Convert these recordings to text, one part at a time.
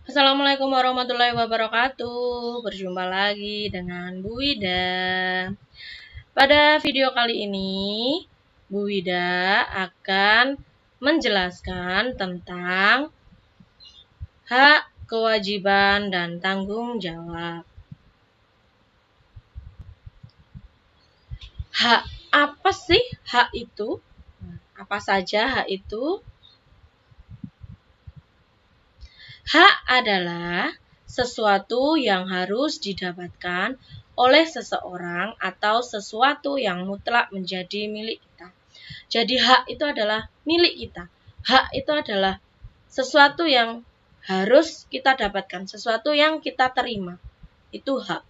Assalamualaikum warahmatullahi wabarakatuh. Berjumpa lagi dengan Bu Wida. Pada video kali ini, Bu Wida akan menjelaskan tentang hak, kewajiban, dan tanggung jawab. Hak apa sih hak itu? Apa saja hak itu? Hak adalah sesuatu yang harus didapatkan oleh seseorang atau sesuatu yang mutlak menjadi milik kita. Jadi hak itu adalah milik kita. Hak itu adalah sesuatu yang harus kita dapatkan, sesuatu yang kita terima. Itu hak.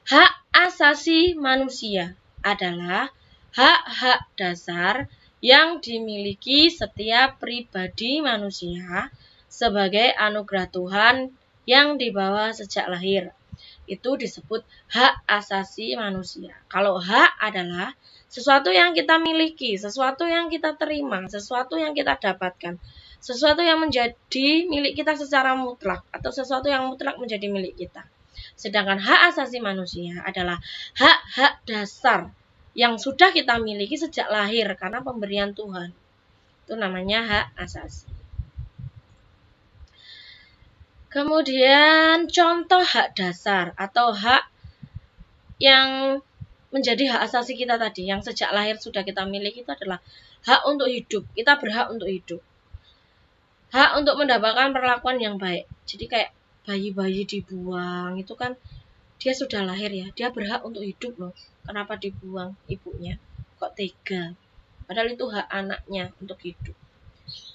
Hak asasi manusia adalah hak-hak dasar yang dimiliki setiap pribadi manusia sebagai anugerah Tuhan yang dibawa sejak lahir. Itu disebut hak asasi manusia. Kalau hak adalah sesuatu yang kita miliki, sesuatu yang kita terima, sesuatu yang kita dapatkan, sesuatu yang menjadi milik kita secara mutlak, atau sesuatu yang mutlak menjadi milik kita. Sedangkan hak asasi manusia adalah hak-hak dasar yang sudah kita miliki sejak lahir karena pemberian Tuhan. Itu namanya hak asasi. Kemudian contoh hak dasar atau hak yang menjadi hak asasi kita tadi, yang sejak lahir sudah kita miliki, itu adalah hak untuk hidup. Kita berhak untuk hidup. Hak untuk mendapatkan perlakuan yang baik. Jadi kayak bayi-bayi dibuang, itu kan dia sudah lahir ya, dia berhak untuk hidup loh. Kenapa dibuang ibunya? Kok tega? Padahal itu hak anaknya untuk hidup.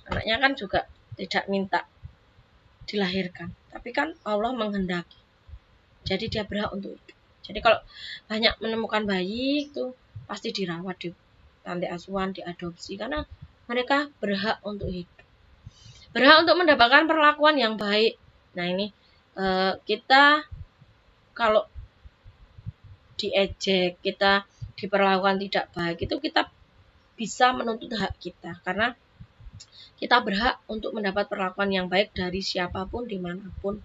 Anaknya kan juga tidak minta dilahirkan, tapi kan Allah menghendaki. Jadi dia berhak untuk hidup. Jadi kalau banyak menemukan bayi itu pasti dirawat di panti asuhan, diadopsi, karena mereka berhak untuk hidup. Berhak untuk mendapatkan perlakuan yang baik. Nah ini kita kalau diejek, kita diperlakukan tidak baik, itu kita bisa menuntut hak kita, karena kita berhak untuk mendapat perlakuan yang baik dari siapapun, dimanapun.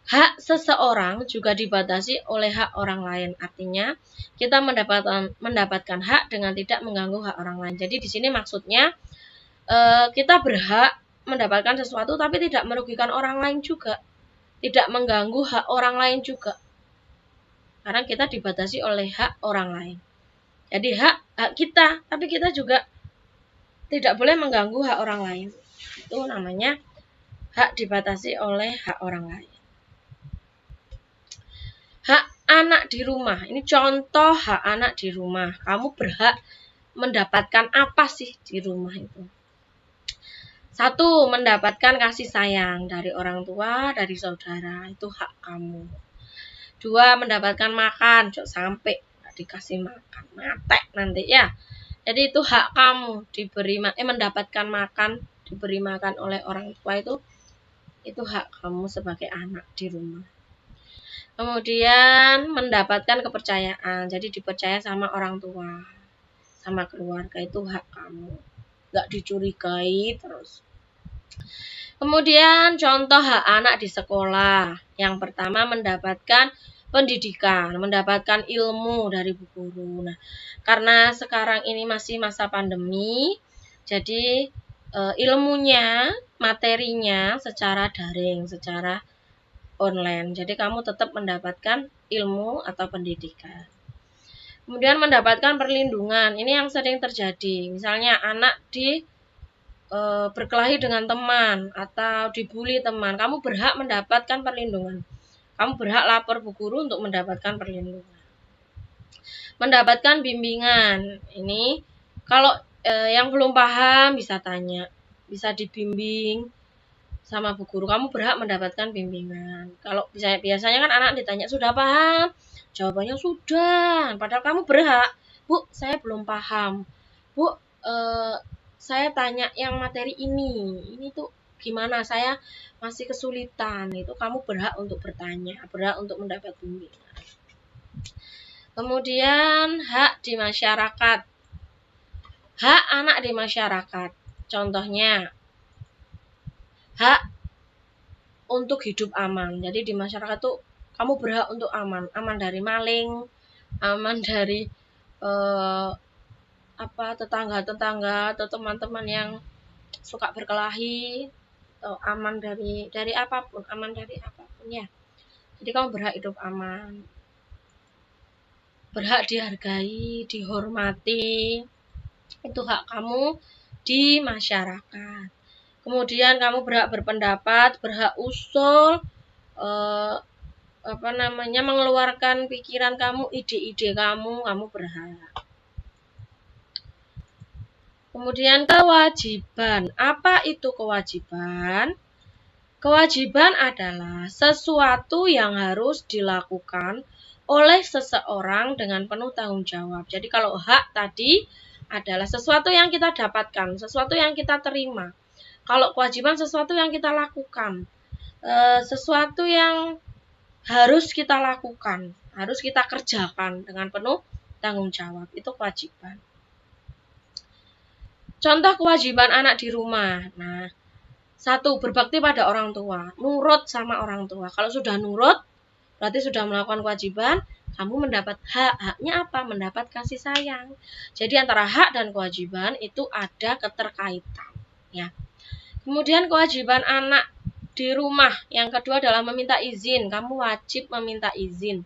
Hak seseorang juga dibatasi oleh hak orang lain. Artinya, kita mendapatkan hak dengan tidak mengganggu hak orang lain. Jadi di sini maksudnya kita berhak mendapatkan sesuatu tapi tidak merugikan orang lain juga. Tidak mengganggu hak orang lain juga. Karena kita dibatasi oleh hak orang lain. Jadi hak kita, tapi kita juga tidak boleh mengganggu hak orang lain. Itu namanya hak dibatasi oleh hak orang lain. Hak anak di rumah. Ini contoh hak anak di rumah. Kamu berhak mendapatkan apa sih di rumah itu? 1, mendapatkan kasih sayang dari orang tua, dari saudara. Itu hak kamu. 2, mendapatkan makan. Jangan sampai nggak dikasih makan, mate nanti ya. Jadi itu hak kamu, mendapatkan makan, diberi makan oleh orang tua, itu hak kamu sebagai anak di rumah. Kemudian mendapatkan kepercayaan, jadi dipercaya sama orang tua, sama keluarga, itu hak kamu, nggak dicurigai terus. Kemudian contoh hak anak di sekolah. Yang pertama mendapatkan pendidikan, mendapatkan ilmu dari bu guru. Nah, karena sekarang ini masih masa pandemi, jadi ilmunya, materinya secara daring, secara online. Jadi kamu tetap mendapatkan ilmu atau pendidikan. Kemudian mendapatkan perlindungan. Ini yang sering terjadi. Misalnya anak berkelahi dengan teman atau dibully teman, kamu berhak mendapatkan perlindungan. Kamu berhak lapor bu guru untuk mendapatkan perlindungan. Mendapatkan bimbingan. Ini kalau yang belum paham bisa tanya, bisa dibimbing sama bu guru. Kamu berhak mendapatkan bimbingan. Kalau biasanya kan anak ditanya sudah paham, jawabannya sudah. Padahal kamu berhak, Bu, saya belum paham. Bu, saya tanya yang materi ini tuh gimana, saya masih kesulitan. Itu kamu berhak untuk bertanya, berhak untuk mendapat bimbingan. Kemudian hak di masyarakat. Hak anak di masyarakat. Contohnya, hak untuk hidup aman. Jadi di masyarakat tuh kamu berhak untuk aman, aman dari maling, aman dari tetangga-tetangga atau teman-teman yang suka berkelahi, atau aman dari apapun, ya. Jadi kamu berhak hidup aman, berhak dihargai, dihormati. Itu hak kamu di masyarakat. Kemudian kamu berhak berpendapat, berhak usul, mengeluarkan pikiran kamu, ide-ide kamu berhak. Kemudian kewajiban. Apa itu kewajiban? Kewajiban adalah sesuatu yang harus dilakukan oleh seseorang dengan penuh tanggung jawab. Jadi kalau hak tadi adalah sesuatu yang kita dapatkan, sesuatu yang kita terima. Kalau kewajiban sesuatu yang kita lakukan, sesuatu yang harus kita lakukan, harus kita kerjakan dengan penuh tanggung jawab. Itu kewajiban. Contoh kewajiban anak di rumah. Nah, 1, berbakti pada orang tua, nurut sama orang tua. Kalau sudah nurut, berarti sudah melakukan kewajiban, kamu mendapat hak. Haknya apa? Mendapat kasih sayang. Jadi antara hak dan kewajiban itu ada keterkaitan, ya. Kemudian kewajiban anak di rumah yang kedua adalah meminta izin. Kamu wajib meminta izin.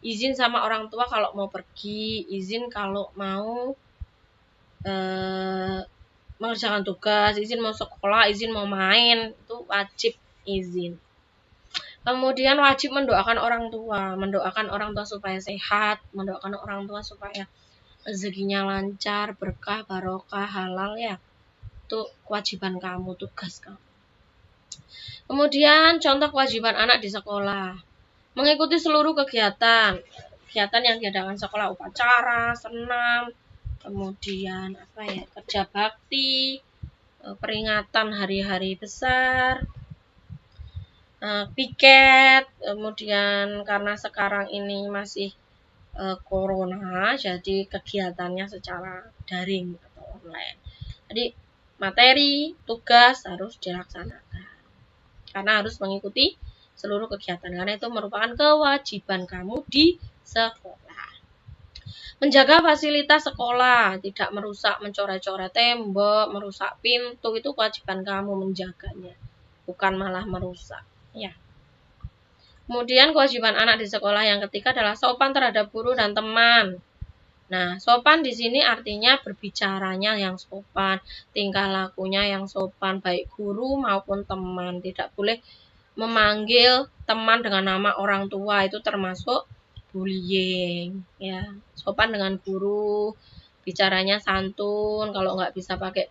Izin sama orang tua kalau mau pergi, izin kalau mau mengerjakan tugas, izin mau sekolah, izin mau main, itu wajib izin. Kemudian wajib mendoakan orang tua supaya sehat, mendoakan orang tua supaya rezekinya lancar, berkah, barokah, halal, ya. Itu kewajiban kamu, tugas kamu. Kemudian contoh kewajiban anak di sekolah. Mengikuti seluruh kegiatan yang diadakan sekolah, upacara, senam, kemudian kerja bakti, peringatan hari-hari besar, piket. Kemudian karena sekarang ini masih corona, jadi kegiatannya secara daring atau online. Jadi materi, tugas harus dilaksanakan karena harus mengikuti seluruh kegiatan, karena itu merupakan kewajiban kamu di sekolah. Menjaga fasilitas sekolah, tidak merusak, mencoret-coret tembok, merusak pintu, itu kewajiban kamu menjaganya, bukan malah merusak, ya. Kemudian kewajiban anak di sekolah yang ketiga adalah sopan terhadap guru dan teman. Nah, sopan di sini artinya berbicaranya yang sopan, tingkah lakunya yang sopan, baik guru maupun teman. Tidak boleh memanggil teman dengan nama orang tua, itu termasuk bullying, ya. Sopan dengan guru, bicaranya santun, kalau nggak bisa pakai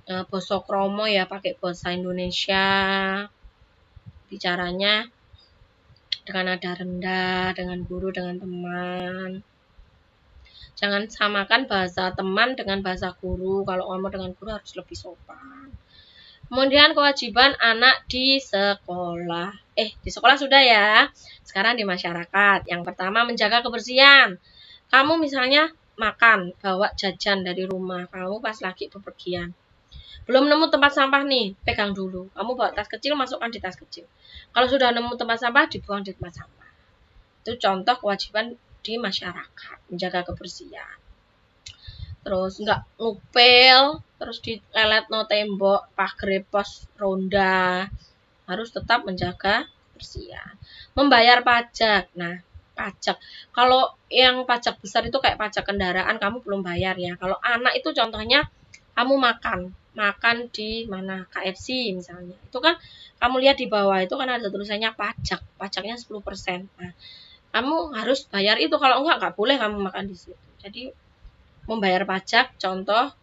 basa kromo, ya pakai bahasa Indonesia. Bicaranya dengan nada rendah, dengan guru, dengan teman. Jangan samakan bahasa teman dengan bahasa guru. Kalau ngomong dengan guru harus lebih sopan. Kemudian kewajiban anak di sekolah. Di sekolah sudah ya. Sekarang di masyarakat. Yang pertama menjaga kebersihan. Kamu misalnya makan, bawa jajan dari rumah. Kamu pas lagi bepergian. Belum nemu tempat sampah nih, pegang dulu. Kamu bawa tas kecil, masukkan di tas kecil. Kalau sudah nemu tempat sampah, dibuang di tempat sampah. Itu contoh kewajiban di masyarakat, menjaga kebersihan. Terus enggak ngupil, terus dilelet no tembok, pagar pos ronda, harus tetap menjaga kebersihan. Membayar pajak. Nah, pajak. Kalau yang pajak besar itu kayak pajak kendaraan, kamu belum bayar, ya. Kalau anak itu contohnya kamu makan di mana, KFC misalnya. Itu kan kamu lihat di bawah itu kan ada tulisannya pajak. Pajaknya 10%. Nah, kamu harus bayar itu, kalau enggak boleh kamu makan di situ. Jadi membayar pajak, contoh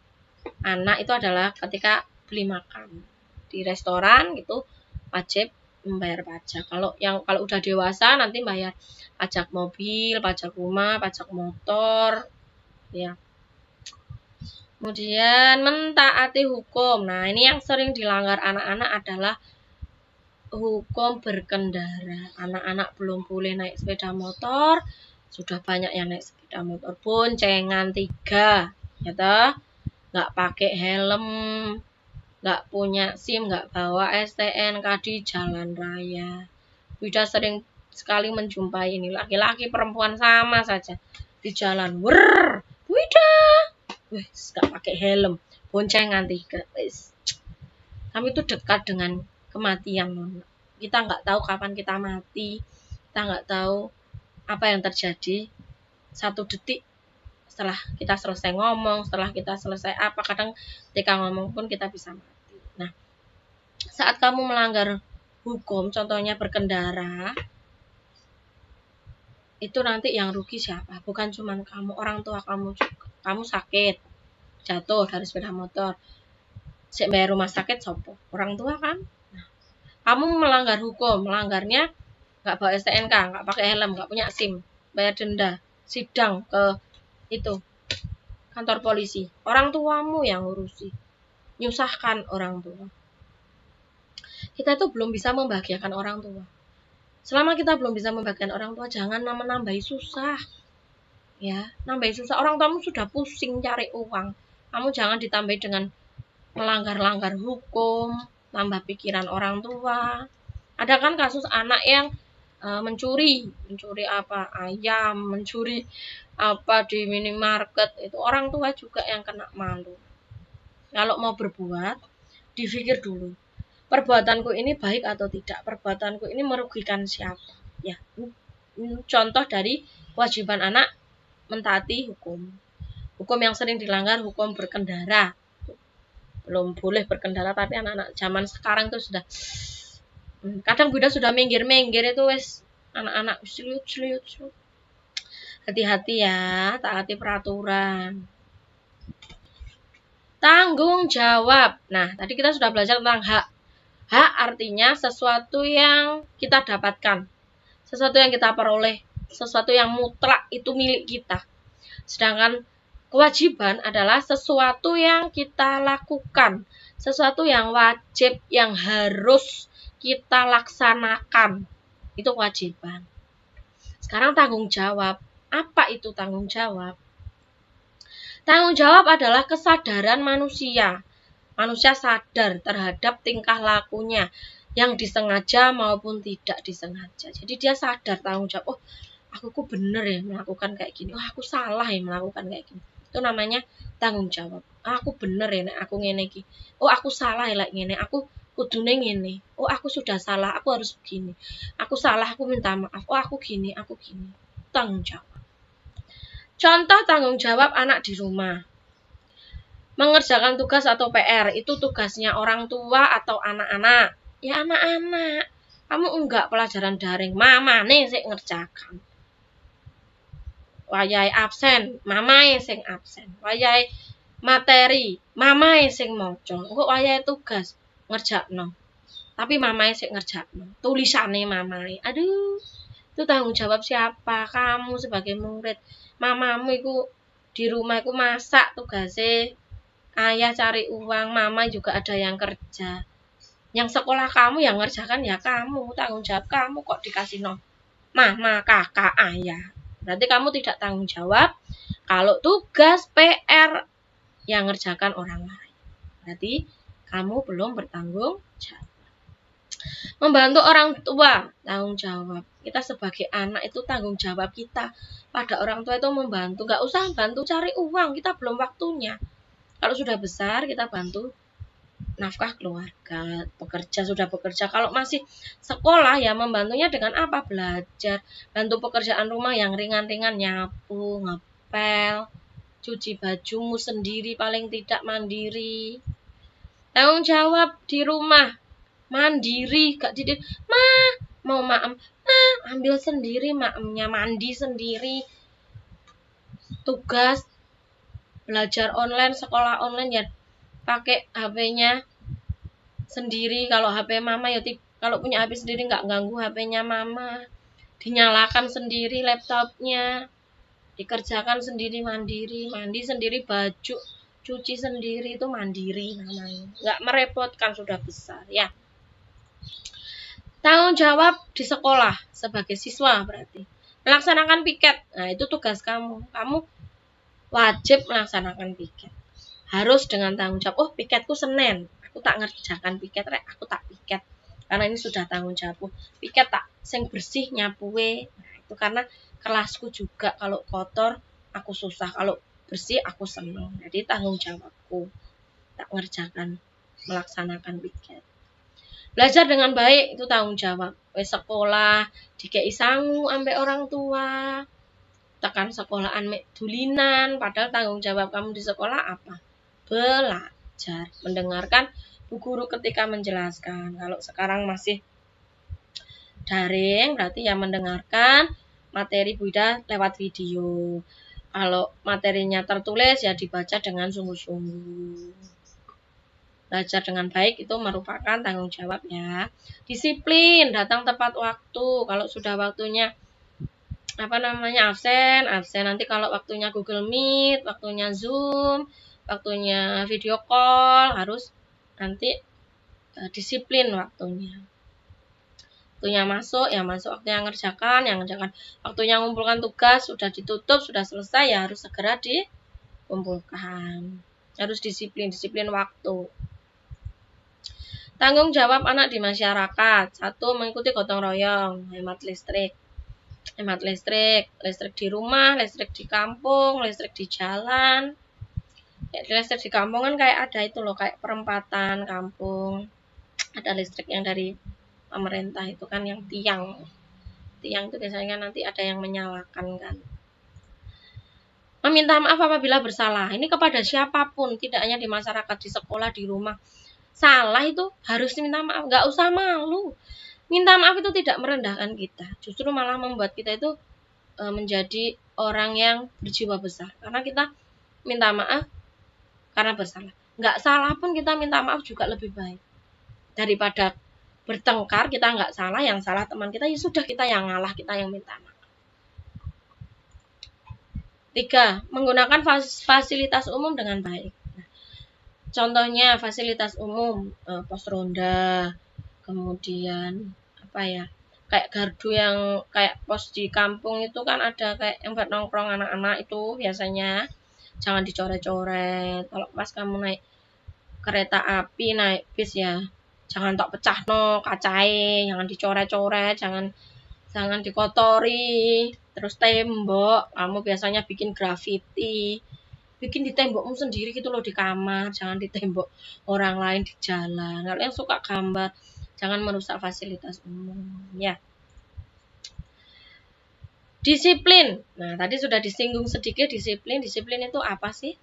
anak itu adalah ketika beli makan di restoran, itu wajib membayar pajak. Kalau udah dewasa nanti bayar pajak mobil, pajak rumah, pajak motor, ya. Kemudian mentaati hukum. Nah, ini yang sering dilanggar anak-anak adalah hukum berkendara. Anak-anak belum boleh naik sepeda motor, sudah banyak yang naik sepeda motor. Boncengan 3, ya toh, nggak pakai helm, nggak punya SIM, nggak bawa STNK di jalan raya. Wida sering sekali menjumpai ini laki-laki perempuan sama saja di jalan. Wida, wes nggak pakai helm, boncengan tiga, wes. Kami itu dekat dengan kematian. Kita nggak tahu kapan kita mati, kita nggak tahu apa yang terjadi 1 detik setelah kita selesai ngomong, setelah kita selesai apa, kadang ketika ngomong pun kita bisa mati. Nah, saat kamu melanggar hukum, contohnya berkendara, itu nanti yang rugi siapa? Bukan cuma kamu, orang tua kamu juga. Kamu sakit, jatuh dari sepeda motor, sik bayar rumah sakit sopo? Orang tua kan? Nah, kamu melanggar hukum, melanggarnya nggak bawa STNK, nggak pakai helm, nggak punya SIM, bayar denda, sidang ke itu kantor polisi. Orang tuamu yang ngurusi, nyusahkan orang tua. Kita itu belum bisa membahagiakan orang tua. Selama kita belum bisa membahagiakan orang tua, jangan menambahi susah. Ya, nambahi susah. Orang tuamu sudah pusing cari uang. Kamu jangan ditambahi dengan melanggar-langgar hukum, tambah pikiran orang tua. Ada kan kasus anak yang mencuri apa, ayam, mencuri apa di minimarket, itu orang tua juga yang kena malu. Kalau mau berbuat, dipikir dulu, perbuatanku ini baik atau tidak, perbuatanku ini merugikan siapa. Ya, contoh dari kewajiban anak mentaati hukum yang sering dilanggar, hukum berkendara. Belum boleh berkendara, tapi anak-anak zaman sekarang itu sudah kadang Bunda sudah minggir-minggir itu wes anak-anak seliut. Hati-hati ya, taati peraturan. Tanggung jawab. Nah, tadi kita sudah belajar tentang hak. Hak artinya sesuatu yang kita dapatkan, sesuatu yang kita peroleh, sesuatu yang mutlak itu milik kita. Sedangkan kewajiban adalah sesuatu yang kita lakukan, sesuatu yang wajib, yang harus kita laksanakan. Itu kewajiban. Sekarang tanggung jawab. Apa itu tanggung jawab? Tanggung jawab adalah kesadaran manusia. Manusia sadar terhadap tingkah lakunya yang disengaja maupun tidak disengaja. Jadi dia sadar tanggung jawab. Oh, aku bener ya melakukan kayak gini. Oh, aku salah ya melakukan kayak gini. Itu namanya tanggung jawab. Aku bener ya aku ngene iki. Oh, aku salah ya ngene. Aku kudune ngene. Oh, aku sudah salah. Aku harus begini. Aku salah, aku minta maaf. Oh, aku gini. Tanggung jawab. Contoh tanggung jawab anak di rumah. Mengerjakan tugas atau PR, itu tugasnya orang tua atau anak-anak. Ya anak-anak. Kamu enggak pelajaran daring, mama nih sing ngerjakan. Wayahe absen, mamae sing absen. Wayahe materi, mamae sing maca. Engko wayahe tugas ngerjakno. Tapi mamae sing ngerjakno. Tulisane mamae. Aduh. Itu tanggung jawab siapa? Kamu sebagai murid. Mamamu iku di rumah iku masak tugasnya, ayah cari uang, mama juga ada yang kerja. Yang sekolah kamu yang ngerjakan ya kamu, tanggung jawab kamu kok dikasih mama, kakak, ayah. Berarti kamu tidak tanggung jawab kalau tugas PR yang ngerjakan orang lain. Berarti kamu belum bertanggung jawab. Membantu orang tua, tanggung jawab. Kita sebagai anak itu tanggung jawab kita pada orang tua itu membantu. Gak usah bantu cari uang, kita belum waktunya. Kalau sudah besar kita bantu nafkah keluarga, sudah bekerja. Kalau masih sekolah ya membantunya dengan apa? Belajar, bantu pekerjaan rumah yang ringan-ringan, nyapu, ngepel, cuci bajumu sendiri, paling tidak mandiri. Tanggung jawab di rumah, mandiri, gak didik, mau maem, ambil sendiri maemnya, mandi sendiri. Tugas belajar online, sekolah online ya pakai HP-nya sendiri. Kalau HP mama ya kalau punya HP sendiri nggak ganggu HP-nya mama. Dinyalakan sendiri laptopnya, dikerjakan sendiri mandiri, mandi sendiri, baju cuci sendiri, itu mandiri namanya. Nggak merepotkan, sudah besar ya. Tanggung jawab di sekolah sebagai siswa berarti melaksanakan piket. Nah, itu tugas kamu. Kamu wajib melaksanakan piket. Harus dengan tanggung jawab. Oh, piketku Senin. aku tak ngerjakan piket rek, aku tak piket. Karena ini sudah tanggung jawabku. Piket tak sing bersih nyapuwe. Nah, itu karena kelasku juga, kalau kotor aku susah, kalau bersih aku seneng. Jadi tanggung jawabku. Tak ngerjakan, melaksanakan piket. Belajar dengan baik itu tanggung jawab. Wes sekolah dikei sangu ambek orang tua. Tekan sekolahan mek dulinan, padahal tanggung jawab kamu di sekolah apa? Belajar, mendengarkan bu guru ketika menjelaskan. Kalau sekarang masih daring, berarti ya mendengarkan materi Bu Ida lewat video. Kalau materinya tertulis ya dibaca dengan sungguh-sungguh. Belajar dengan baik itu merupakan tanggung jawab ya. Disiplin, datang tepat waktu. Kalau sudah waktunya absen nanti. Kalau waktunya Google Meet, waktunya Zoom, waktunya video call, harus nanti disiplin waktunya. Waktunya masuk ya masuk, waktunya ngerjakan yang ngerjakan, waktunya ngumpulkan tugas sudah ditutup, sudah selesai ya harus segera dikumpulkan. Harus disiplin waktu. Tanggung jawab anak di masyarakat. 1. Mengikuti gotong royong, hemat listrik di rumah, listrik di kampung, listrik di jalan. Ya, listrik di kampung kan kayak ada itu loh, kayak perempatan kampung. Ada listrik yang dari pemerintah itu kan, yang tiang itu biasanya nanti ada yang menyalakan kan. Meminta maaf apabila bersalah. Ini kepada siapapun, tidak hanya di masyarakat, di sekolah, di rumah. Salah itu harus minta maaf, nggak usah malu. Minta maaf itu tidak merendahkan kita, justru malah membuat kita itu menjadi orang yang berjiwa besar. Karena kita minta maaf karena bersalah. Nggak salah pun kita minta maaf juga lebih baik. Daripada bertengkar, kita nggak salah, yang salah teman kita, ya sudah kita yang ngalah, kita yang minta maaf. 3. Menggunakan fasilitas umum dengan baik. Nah, contohnya fasilitas umum, pos ronda, kemudian kayak gardu yang kayak pos di kampung itu kan ada kayak yang buat nongkrong anak-anak itu biasanya. Jangan dicoret-coret. Kalau pas kamu naik kereta api, naik bis ya, jangan tok pecah no kacai, jangan dicoret-coret, jangan dikotori. Terus tembok, kamu biasanya bikin grafiti, bikin di tembokmu sendiri gitu loh di kamar, jangan di tembok orang lain di jalan. Kalau yang suka gambar, jangan merusak fasilitas umum ya. Disiplin. Nah, tadi sudah disinggung sedikit disiplin. Disiplin itu apa sih?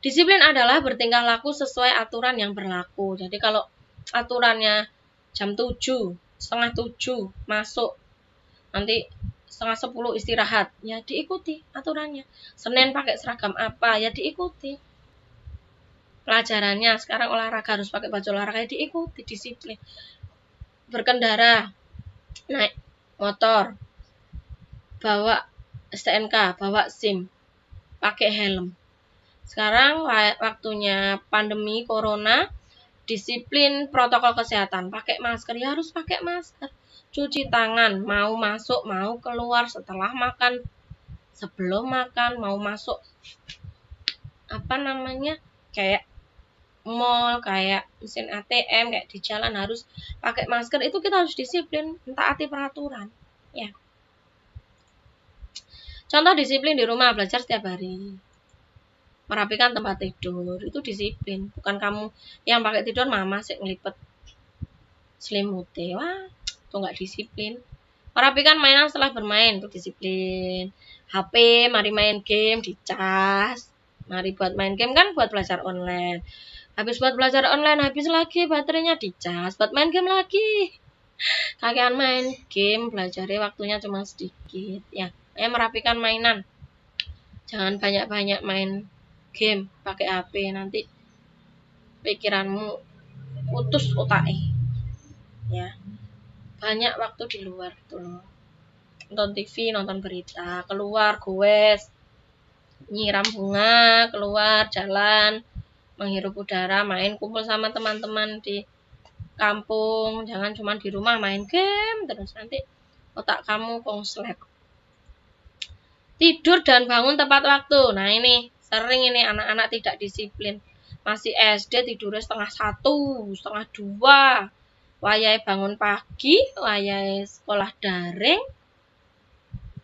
Disiplin adalah bertingkah laku sesuai aturan yang berlaku. Jadi kalau aturannya jam 7, setengah 7 masuk, nanti setengah 10 istirahat, ya diikuti aturannya. Senin pakai seragam apa, ya diikuti. Pelajarannya sekarang olahraga harus pakai baju olahraga, diikuti, disiplin. Berkendara, naik motor, bawa STNK, bawa SIM, pakai helm. Sekarang waktunya pandemi corona, disiplin protokol kesehatan, pakai masker, ya harus pakai masker. Cuci tangan, mau masuk, mau keluar, setelah makan, sebelum makan, mau masuk kayak mall, kayak mesin ATM, kayak di jalan harus pakai masker. Itu kita harus disiplin, taati peraturan ya. Contoh disiplin di rumah, belajar setiap hari, merapikan tempat tidur, itu disiplin. Bukan kamu yang pakai tidur mama sih ngelipet selimutnya, wah itu nggak disiplin. Merapikan mainan setelah bermain, itu disiplin. HP, mari main game, dicas. Mari buat main game kan buat belajar online. Habis buat belajar online, habis lagi baterainya dicas, buat main game lagi. Kalian main game, belajarnya waktunya cuma sedikit ya. Merapikan mainan. Jangan banyak-banyak main game pakai HP, nanti pikiranmu putus otaknya. Ya. Banyak waktu di luar gitu loh. Nonton TV, nonton berita, keluar goes, nyiram bunga, keluar jalan, menghirup udara, main, kumpul sama teman-teman di kampung. Jangan cuma di rumah main game terus, nanti otak kamu konslet. Tidur dan bangun tepat waktu. Nah ini sering ini anak-anak tidak disiplin. masih SD tidurnya setengah 1, setengah 2, wayahe bangun pagi, wayahe sekolah daring,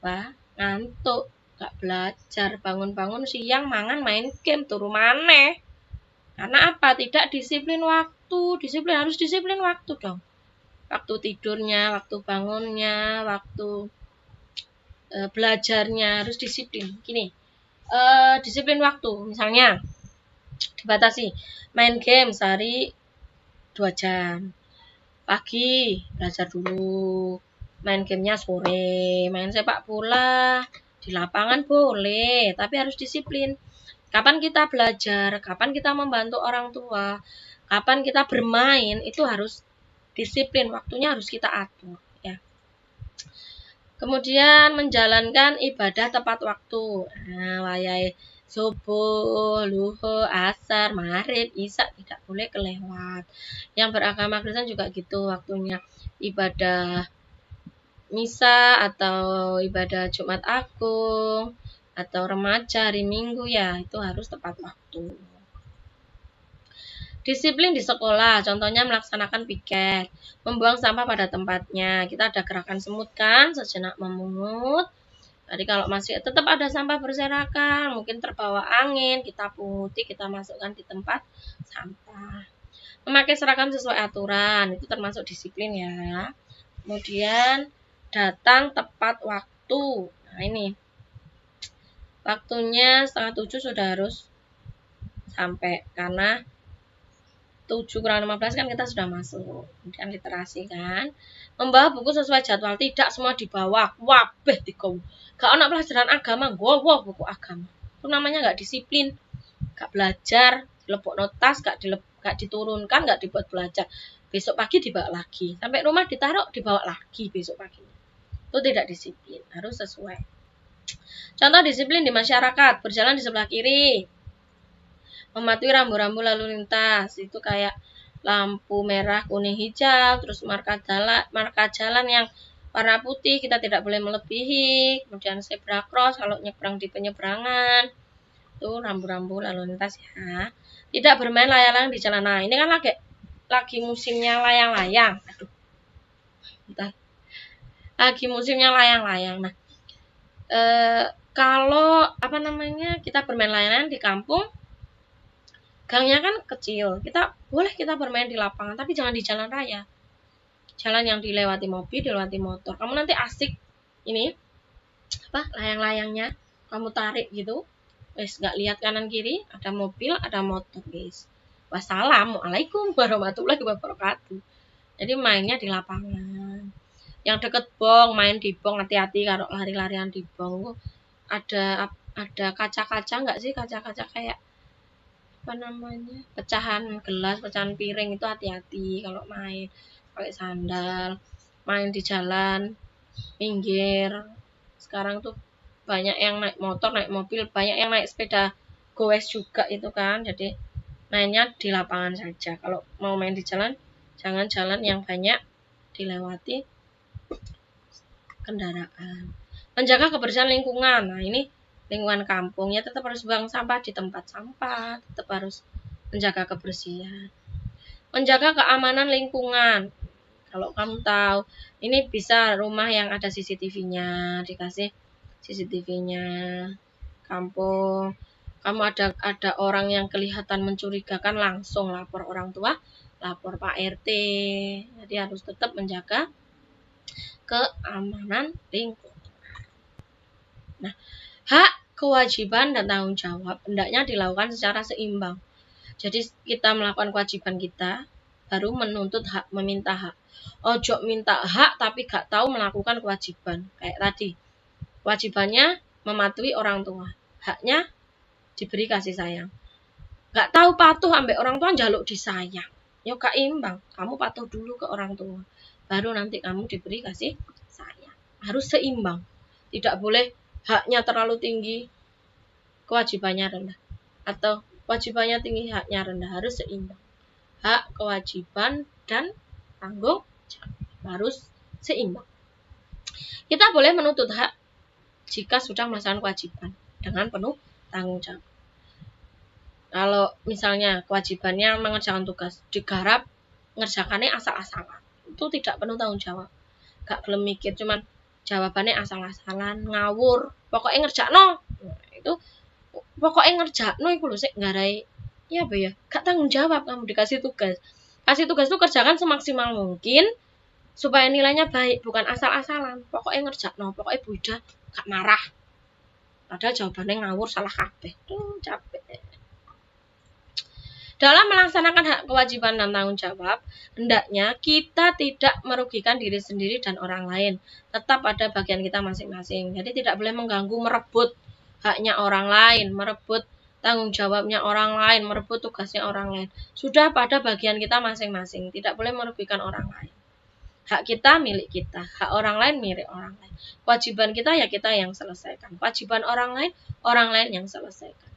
wah ngantuk, gak belajar, bangun-bangun siang mangan main game turu maneh. Karena apa? Tidak disiplin waktu. Harus disiplin waktu dong. Waktu tidurnya, waktu bangunnya, waktu belajarnya harus disiplin. Gini, disiplin waktu. Misalnya dibatasi main game sehari 2 jam. Pagi belajar dulu. Main gamenya sore. Main sepak bola di lapangan boleh, tapi harus disiplin. Kapan kita belajar, kapan kita membantu orang tua, kapan kita bermain, itu harus disiplin, waktunya harus kita atur ya. Kemudian menjalankan ibadah tepat waktu. Nah, wayahe subuh, luhur, asar, maghrib, isya tidak boleh kelewat. Yang beragama Kristen juga gitu waktunya. Ibadah misa atau ibadah Jumat Agung atau remaja hari Minggu ya, itu harus tepat waktu. Disiplin di sekolah, contohnya melaksanakan piket, membuang sampah pada tempatnya. Kita ada gerakan semut kan, sejenak memungut. Jadi kalau masih tetap ada sampah berserakan, mungkin terbawa angin, kita punguti, kita masukkan di tempat sampah. Memakai seragam sesuai aturan, itu termasuk disiplin ya. Kemudian datang tepat waktu. Nah ini waktunya 6:30 sudah harus sampai, karena 7:15 kan kita sudah masuk. Kemudian literasi kan, membawa buku sesuai jadwal, tidak semua dibawa. Wabeh dikau. Gak ada pelajaran agama, gowo buku agama. Itu namanya gak disiplin, gak belajar, dilepok notas, gak diturunkan, gak dibuat belajar. Besok pagi dibawa lagi, sampai rumah ditaruh dibawa lagi besok pagi. Itu tidak disiplin, harus sesuai. Contoh disiplin di masyarakat, berjalan di sebelah kiri, mematuhi rambu-rambu lalu lintas, itu kayak lampu merah, kuning, hijau, terus marka jalan yang warna putih, kita tidak boleh melebihi, kemudian zebra cross kalau nyebrang di penyeberangan, itu rambu-rambu lalu lintas ya. Tidak bermain layang-layang di jalan. Nah, ini kan lagi musimnya layang-layang. Aduh. Bentar. Lagi musimnya layang-layang. Nah, kalau kita bermain layang-layang di kampung, gangnya kan kecil, kita bermain di lapangan, tapi jangan di jalan raya, jalan yang dilewati mobil, dilewati motor. Kamu nanti asik ini layang-layangnya kamu tarik gitu, wes nggak lihat kanan kiri, ada mobil, ada motor, guys. Wassalamualaikum warahmatullahi wabarakatuh. Jadi mainnya di lapangan. Yang deket bong, main di bong, hati-hati kalau lari-larian di bong. Ada kaca-kaca nggak sih, kaca-kaca kayak pecahan gelas, pecahan piring, itu hati-hati kalau main pakai sandal. Main di jalan pinggir, sekarang tuh banyak yang naik motor, naik mobil, banyak yang naik sepeda goes juga itu kan. Jadi mainnya di lapangan saja. Kalau mau main di jalan, jangan jalan yang banyak dilewati kendaraan. Menjaga kebersihan lingkungan. Nah, ini lingkungan kampungnya tetap harus buang sampah di tempat sampah, tetap harus menjaga kebersihan. Menjaga keamanan lingkungan. Kalau kamu tahu, ini bisa rumah yang ada CCTV-nya, dikasih CCTV-nya. Kampung, kamu ada orang yang kelihatan mencurigakan, langsung lapor orang tua, lapor Pak RT. Jadi harus tetap menjaga keamanan lingkungan. Nah, hak, kewajiban, dan tanggung jawab hendaknya dilakukan secara seimbang. Jadi kita melakukan kewajiban kita, baru menuntut hak, meminta hak. Ojo minta hak tapi gak tahu melakukan kewajiban. Kayak tadi, kewajibannya mematuhi orang tua, haknya diberi kasih sayang. Gak tahu patuh ambek orang tua, njaluk disayang. Yo gak imbang. Kamu patuh dulu ke orang tua, baru nanti kamu diberi kasih sayang. Harus seimbang. Tidak boleh haknya terlalu tinggi, kewajibannya rendah, atau kewajibannya tinggi, haknya rendah. Harus seimbang. Hak, kewajiban, dan tanggung jawab harus seimbang. Kita boleh menuntut hak jika sudah melaksanakan kewajiban dengan penuh tanggung jawab. Kalau misalnya kewajibannya mengerjakan tugas, digarap ngerjakannya asal-asalan, itu tidak penuh tanggung jawab. Gak belum mikir, cuman jawabannya asal-asalan, ngawur, pokoknya ngerjakno. Itu pokoknya ngerjakno iku lho sik ngarai ya apa ya? Gak tanggung jawab. Kamu dikasih tugas. Kasih tugas tuh kerjakan semaksimal mungkin supaya nilainya baik, bukan asal-asalan. Pokoknya ngerjakno, pokoknya Bu Ida gak marah. Padahal jawabannya ngawur, salah kabeh. Tuh capek. Dalam melaksanakan hak kewajiban dan tanggung jawab, hendaknya kita tidak merugikan diri sendiri dan orang lain. Tetap pada bagian kita masing-masing. Jadi tidak boleh mengganggu, merebut haknya orang lain, merebut tanggung jawabnya orang lain, merebut tugasnya orang lain. Sudah pada bagian kita masing-masing. Tidak boleh merugikan orang lain. Hak kita milik kita, hak orang lain milik orang lain. Kewajiban kita ya kita yang selesaikan. Kewajiban orang lain yang selesaikan.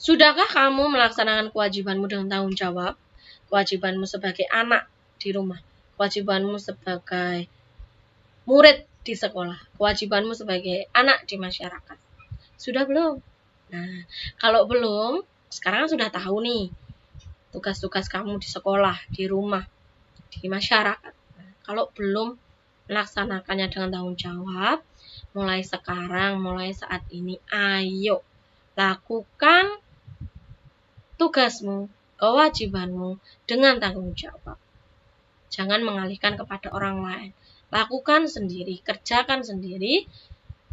Sudahkah kamu melaksanakan kewajibanmu dengan tanggung jawab? Kewajibanmu sebagai anak di rumah, kewajibanmu sebagai murid di sekolah, kewajibanmu sebagai anak di masyarakat. Sudah belum? Nah, kalau belum, sekarang sudah tahu nih tugas-tugas kamu di sekolah, di rumah, di masyarakat. Nah, kalau belum melaksanakannya dengan tanggung jawab, mulai sekarang, mulai saat ini, ayo lakukan tugasmu, kewajibanmu dengan tanggung jawab. Jangan mengalihkan kepada orang lain. Lakukan sendiri, kerjakan sendiri,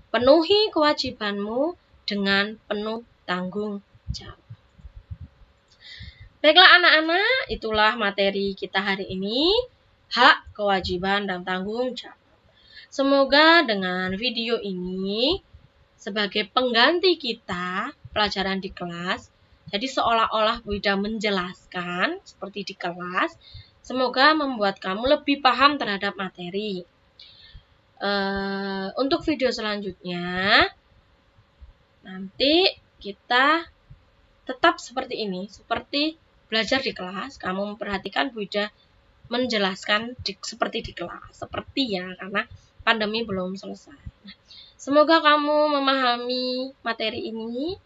penuhi kewajibanmu dengan penuh tanggung jawab. Baiklah anak-anak, itulah materi kita hari ini, hak, kewajiban, dan tanggung jawab. Semoga dengan video ini sebagai pengganti kita pelajaran di kelas, jadi seolah-olah Bu Ida menjelaskan seperti di kelas, semoga membuat kamu lebih paham terhadap materi. Untuk video selanjutnya, nanti kita tetap seperti ini, seperti belajar di kelas. Kamu memperhatikan Bu Ida menjelaskan seperti di kelas, seperti ya, karena pandemi belum selesai. Nah, semoga kamu memahami materi ini.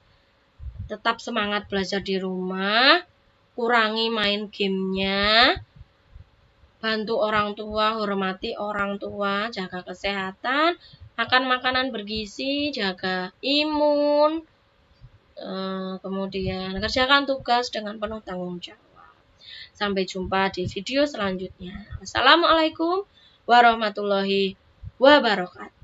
Tetap semangat belajar di rumah, kurangi main gamenya, bantu orang tua, hormati orang tua, jaga kesehatan, makan makanan bergizi, jaga imun, kemudian kerjakan tugas dengan penuh tanggung jawab. Sampai jumpa di video selanjutnya. Wassalamualaikum warahmatullahi wabarakatuh.